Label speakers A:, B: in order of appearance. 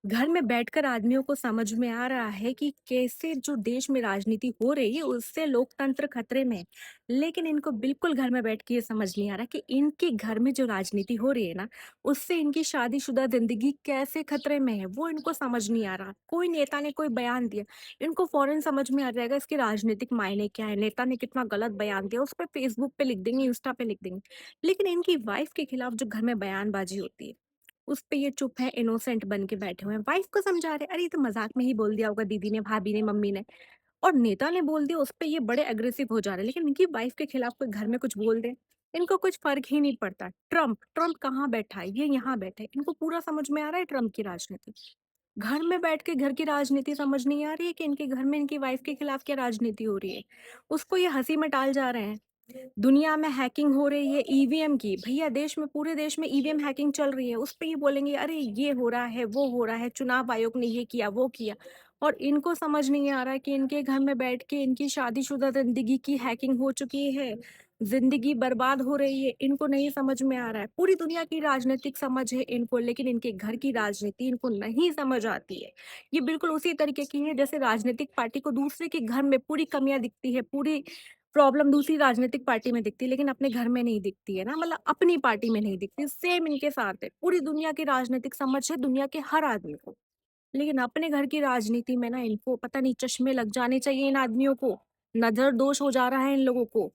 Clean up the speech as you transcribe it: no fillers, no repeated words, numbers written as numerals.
A: घर में बैठकर आदमियों को समझ में आ रहा है कि कैसे जो देश में राजनीति हो रही है उससे लोकतंत्र खतरे में है। लेकिन इनको बिल्कुल घर में बैठ के ये समझ नहीं आ रहा कि इनके घर में जो राजनीति हो रही है ना, उससे इनकी शादीशुदा जिंदगी कैसे खतरे में है, वो इनको समझ नहीं आ रहा। कोई नेता ने कोई बयान दिया, इनको फौरन समझ में आ जाएगा इसके राजनीतिक मायने क्या है, नेता ने कितना गलत बयान दिया, उस पर फेसबुक पे लिख देंगे, इंस्टा पे लिख देंगे। लेकिन इनकी वाइफ के खिलाफ जो घर में बयानबाजी होती है, उस पे ये चुप है, इनोसेंट बन के बैठे हुए हैं। वाइफ को समझा रहे, अरे ये तो मज़ाक में ही बोल दिया होगा दीदी ने, भाभी ने, मम्मी ने। और नेता ने बोल दिया, उस पे ये बड़े एग्रेसिव हो जा रहे हैं। लेकिन इनकी वाइफ के खिलाफ कोई घर में कुछ बोल दे, इनको कुछ फ़र्क ही नहीं पड़ता। ट्रम्प, ट्रम्प कहाँ बैठा है? ये यहाँ बैठे हैं। इनको पूरा समझ में आ रहा है ट्रम्प की राजनीति। घर में बैठ के घर की राजनीति समझ नहीं आ रही है कि इनके घर में इनकी वाइफ के खिलाफ क्या राजनीति हो रही है। उसको ये हँसी में टाल जा रहे हैं। दुनिया में हैकिंग हो रही है ईवीएम की। भैया देश में, पूरे देश में ईवीएम हैकिंग चल रही है। उस पे ये बोलेंगे अरे ये हो रहा है, वो हो रहा है, चुनाव आयोग ने ये किया, वो किया। और इनको समझ नहीं आ रहा है कि इनके घर में बैठ के इनकी शादीशुदा ज़िंदगी की हैकिंग हो चुकी है। ज़िंदगी बर्बाद हो रही है, इनको नहीं समझ में आ रहा है। पूरी दुनिया की राजनीतिक समझ है इनको, लेकिन इनके घर की राजनीति इनको नहीं समझ आती है। ये बिल्कुल उसी तरीके की है जैसे राजनीतिक पार्टी को दूसरे के घर में पूरी कमियाँ दिखती है, पूरी प्रॉब्लम दूसरी राजनीतिक पार्टी में दिखती है, लेकिन अपने घर में नहीं दिखती है ना, मतलब अपनी पार्टी में नहीं दिखती। सेम इनके साथ है। पूरी दुनिया की राजनीतिक समझ है दुनिया के हर आदमी को, लेकिन अपने घर की राजनीति में ना इनको पता नहीं चश्मे लग जाने चाहिए इन आदमियों को। नज़र दोष हो जा रहा है इन लोगों को।